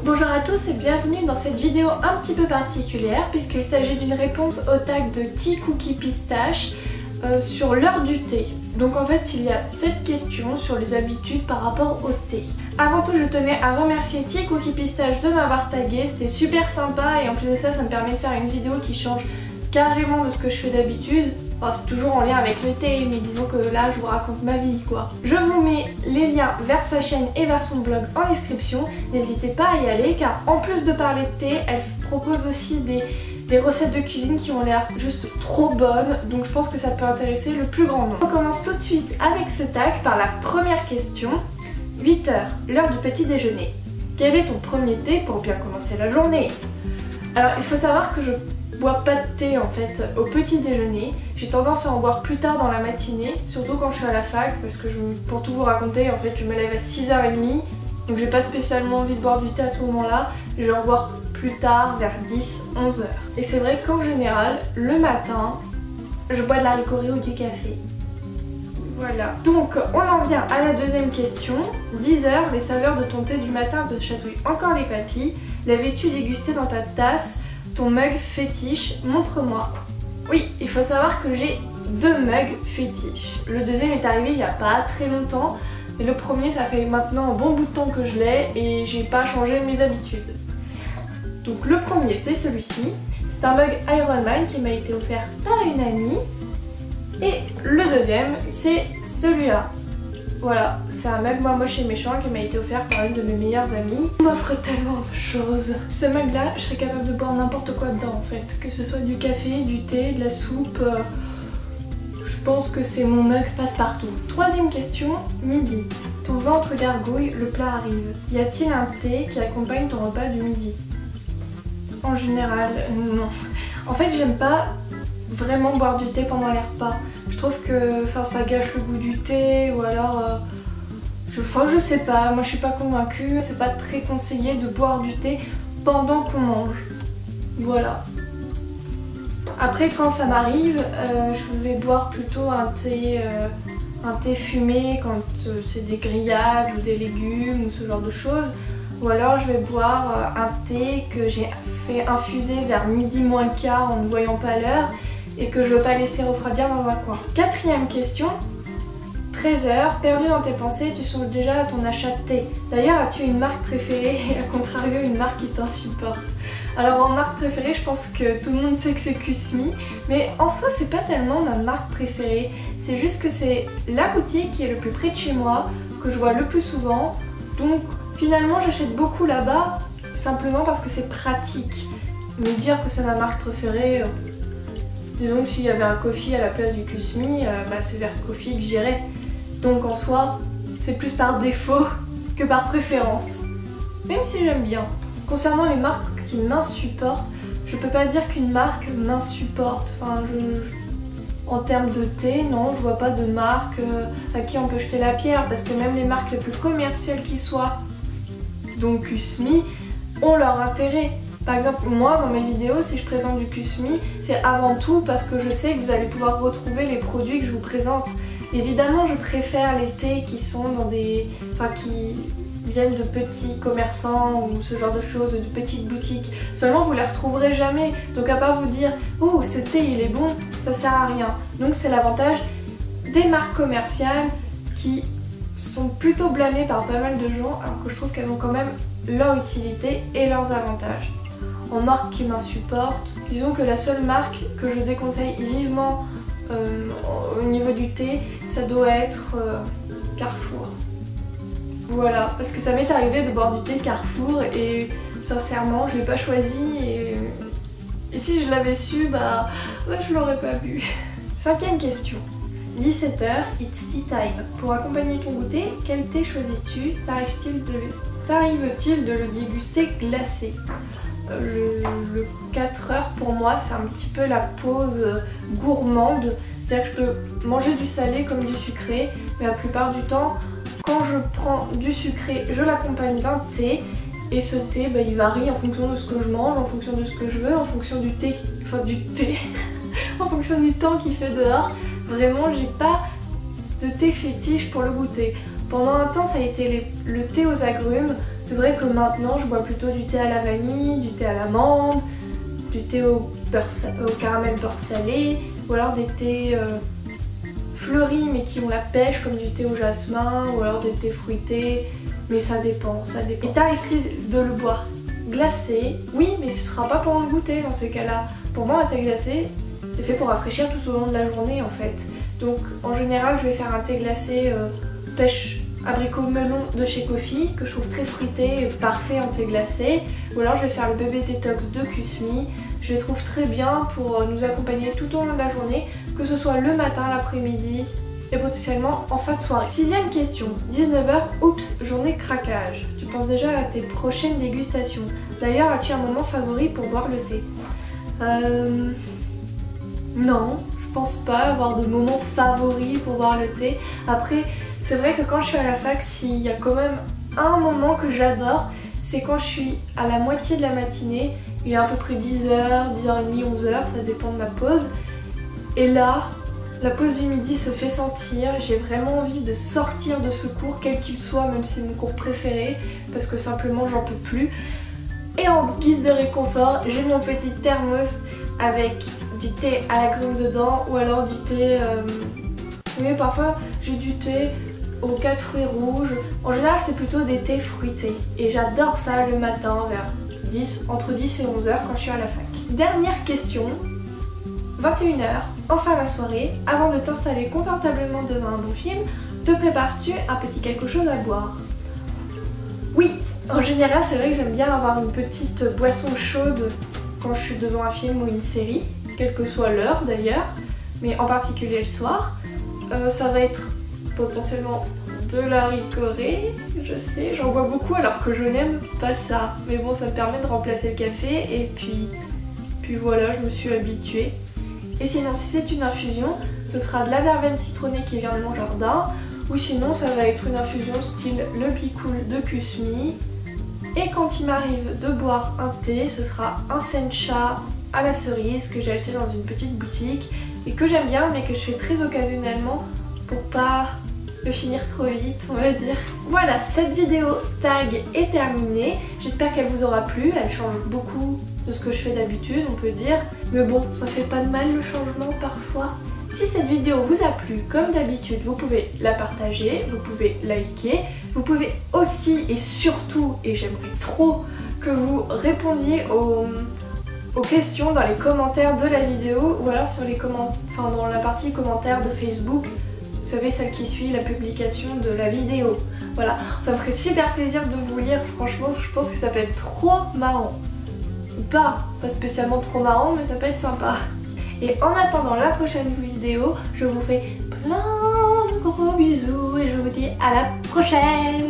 Bonjour à tous et bienvenue dans cette vidéo un petit peu particulière puisqu'il s'agit d'une réponse au tag de Tea Cookie Pistache sur l'heure du thé. Donc en fait il y a 7 questions sur les habitudes par rapport au thé. Avant tout je tenais à remercier Tea Cookie Pistache de m'avoir tagué, c'était super sympa et en plus de ça ça me permet de faire une vidéo qui change carrément de ce que je fais d'habitude. Enfin, c'est toujours en lien avec le thé, mais disons que là je vous raconte ma vie quoi. Je vous mets les liens vers sa chaîne et vers son blog en description. N'hésitez pas à y aller car en plus de parler de thé, elle propose aussi des recettes de cuisine qui ont l'air juste trop bonnes. Donc je pense que ça peut intéresser le plus grand nombre. On commence tout de suite avec ce tag par la première question. 8 h, l'heure du petit déjeuner. Quel est ton premier thé pour bien commencer la journée? Alors il faut savoir que je bois pas de thé en fait au petit déjeuner. J'ai tendance à en boire plus tard dans la matinée, surtout quand je suis à la fac parce que pour tout vous raconter en fait je me lève à 6h30 donc j'ai pas spécialement envie de boire du thé à ce moment là. Je vais en boire plus tard vers 10-11h. Et c'est vrai qu'en général le matin je bois de la ricorée ou du café. Voilà. Donc on en vient à la deuxième question. 10 h, les saveurs de ton thé du matin te chatouillent encore les papilles. L'avais-tu dégusté dans ta tasse? Ton mug fétiche, montre-moi. Oui, il faut savoir que j'ai 2 mugs fétiches. Le deuxième est arrivé il n'y a pas très longtemps. Et le premier, ça fait maintenant un bon bout de temps que je l'ai et j'ai pas changé mes habitudes. Donc le premier, c'est celui-ci. C'est un mug Ironman qui m'a été offert par une amie. Et le deuxième, c'est celui-là. Voilà, c'est un mug moche et méchant qui m'a été offert par une de mes meilleures amies. Il m'offre tellement de choses. Ce mug là, je serais capable de boire n'importe quoi dedans en fait. Que ce soit du café, du thé, de la soupe. Je pense que c'est mon mug passe-partout. Troisième question, midi. Ton ventre gargouille, le plat arrive. Y a-t-il un thé qui accompagne ton repas du midi? En général, non. En fait, j'aime pas vraiment boire du thé pendant les repas. Je trouve que ça gâche le goût du thé ou alors je sais pas, moi je suis pas convaincue. C'est pas très conseillé de boire du thé pendant qu'on mange. Voilà. Après quand ça m'arrive, je vais boire plutôt un thé fumé quand c'est des grillades ou des légumes ou ce genre de choses. Ou alors je vais boire un thé que j'ai fait infuser vers midi moins le quart en ne voyant pas l'heure et que je veux pas laisser refroidir dans un coin. Quatrième question, 13 h, perdu dans tes pensées, tu songes déjà à ton achat de thé. D'ailleurs, as-tu une marque préférée et à contrario une marque qui t'insupporte? Alors en marque préférée, je pense que tout le monde sait que c'est Kusmi, mais en soi c'est pas tellement ma marque préférée, c'est juste que c'est la boutique qui est le plus près de chez moi, que je vois le plus souvent, donc finalement j'achète beaucoup là-bas simplement parce que c'est pratique. Mais dire que c'est ma marque préférée, disons que s'il y avait un coffee à la place du Kusmi, c'est vers coffee que j'irais. Donc en soi, c'est plus par défaut que par préférence. Même si j'aime bien. Concernant les marques qui m'insupportent, je peux pas dire qu'une marque m'insupporte. Enfin, en termes de thé, non, je vois pas de marque à qui on peut jeter la pierre parce que même les marques les plus commerciales qui soient, donc Kusmi, ont leur intérêt. Par exemple, moi dans mes vidéos, si je présente du Kusmi, c'est avant tout parce que je sais que vous allez pouvoir retrouver les produits que je vous présente. Évidemment, je préfère les thés qui sont dans qui viennent de petits commerçants ou ce genre de choses, de petites boutiques. Seulement, vous les retrouverez jamais. Donc à part vous dire « Oh, ce thé il est bon », ça sert à rien. Donc c'est l'avantage des marques commerciales qui sont plutôt blâmées par pas mal de gens, alors que je trouve qu'elles ont quand même leur utilité et leurs avantages. En marque qui m'insupporte, disons que la seule marque que je déconseille vivement au niveau du thé, ça doit être Carrefour. Voilà, parce que ça m'est arrivé de boire du thé Carrefour et sincèrement je l'ai pas choisi et si je l'avais su, je l'aurais pas bu. Cinquième question. 17 h, it's tea time. Pour accompagner ton goûter, quel thé choisis-tu? T'arrive-t-il de le déguster glacé? Le 4 h pour moi c'est un petit peu la pause gourmande, c'est-à-dire que je peux manger du salé comme du sucré, mais la plupart du temps quand je prends du sucré je l'accompagne d'un thé et ce thé il varie en fonction de ce que je mange, en fonction de ce que je veux, en fonction du thé, en fonction du temps qu'il fait dehors. Vraiment j'ai pas de thé fétiche pour le goûter. Pendant un temps ça a été le thé aux agrumes, C'est vrai que maintenant je bois plutôt du thé à la vanille, du thé à l'amande, du thé au caramel beurre salé, ou alors des thés fleuris mais qui ont la pêche comme du thé au jasmin, ou alors des thés fruités, mais ça dépend, ça dépend. Et t'arrive-t-il de le boire glacé? Oui, mais ce sera pas pour le goûter dans ces cas-là. Pour moi un thé glacé, c'est fait pour rafraîchir tout au long de la journée en fait. Donc en général je vais faire un thé glacé pêche abricot melon de chez Coffee que je trouve très fruité et parfait en thé glacé, ou alors je vais faire le bébé détox de Kusmi. Je les trouve très bien pour nous accompagner tout au long de la journée, que ce soit le matin, l'après-midi et potentiellement en fin de soirée. 6ème question, 19h, oups, journée craquage. Tu penses déjà à tes prochaines dégustations. D'ailleurs, as-tu un moment favori pour boire le thé? Non, je pense pas avoir de moment favori pour boire le thé. Après, c'est vrai que quand je suis à la fac, s'il y a quand même un moment que j'adore, c'est quand je suis à la moitié de la matinée, il est à peu près 10h, 10h30, 11h, ça dépend de ma pause. Et là, la pause du midi se fait sentir, j'ai vraiment envie de sortir de ce cours, quel qu'il soit, même si c'est mon cours préféré, parce que simplement j'en peux plus. Et en guise de réconfort, j'ai mon petit thermos avec du thé à l'agrumes dedans, ou alors du thé... Oui, parfois j'ai du thé aux 4 fruits rouges. En général, c'est plutôt des thés fruités. Et j'adore ça le matin vers entre 10 et 11h quand je suis à la fac. Dernière question. 21h, enfin la soirée, avant de t'installer confortablement devant un bon film, te prépares-tu un petit quelque chose à boire? Oui, en général, c'est vrai que j'aime bien avoir une petite boisson chaude quand je suis devant un film ou une série, quelle que soit l'heure d'ailleurs, mais en particulier le soir. Ça va être potentiellement de la ricorée, je sais, j'en bois beaucoup alors que je n'aime pas ça. Mais bon, ça me permet de remplacer le café et puis voilà, je me suis habituée. Et sinon, si c'est une infusion, ce sera de la verveine citronnée qui vient de mon jardin, ou sinon ça va être une infusion style le Bicool de Kusmi. Et quand il m'arrive de boire un thé, ce sera un sencha à la cerise que j'ai acheté dans une petite boutique et que j'aime bien mais que je fais très occasionnellement pour pas le finir trop vite, on va dire. Voilà, cette vidéo tag est terminée. J'espère qu'elle vous aura plu. Elle change beaucoup de ce que je fais d'habitude, on peut dire. Mais bon, ça fait pas de mal le changement parfois. Si cette vidéo vous a plu, comme d'habitude, vous pouvez la partager, vous pouvez liker, vous pouvez aussi et surtout, et j'aimerais trop que vous répondiez aux questions dans les commentaires de la vidéo ou alors sur les dans la partie commentaires de Facebook. Vous savez, celle qui suit la publication de la vidéo. Voilà, ça me ferait super plaisir de vous lire, franchement, je pense que ça peut être trop marrant. Pas spécialement trop marrant, mais ça peut être sympa. Et en attendant la prochaine vidéo, je vous fais plein de gros bisous et je vous dis à la prochaine!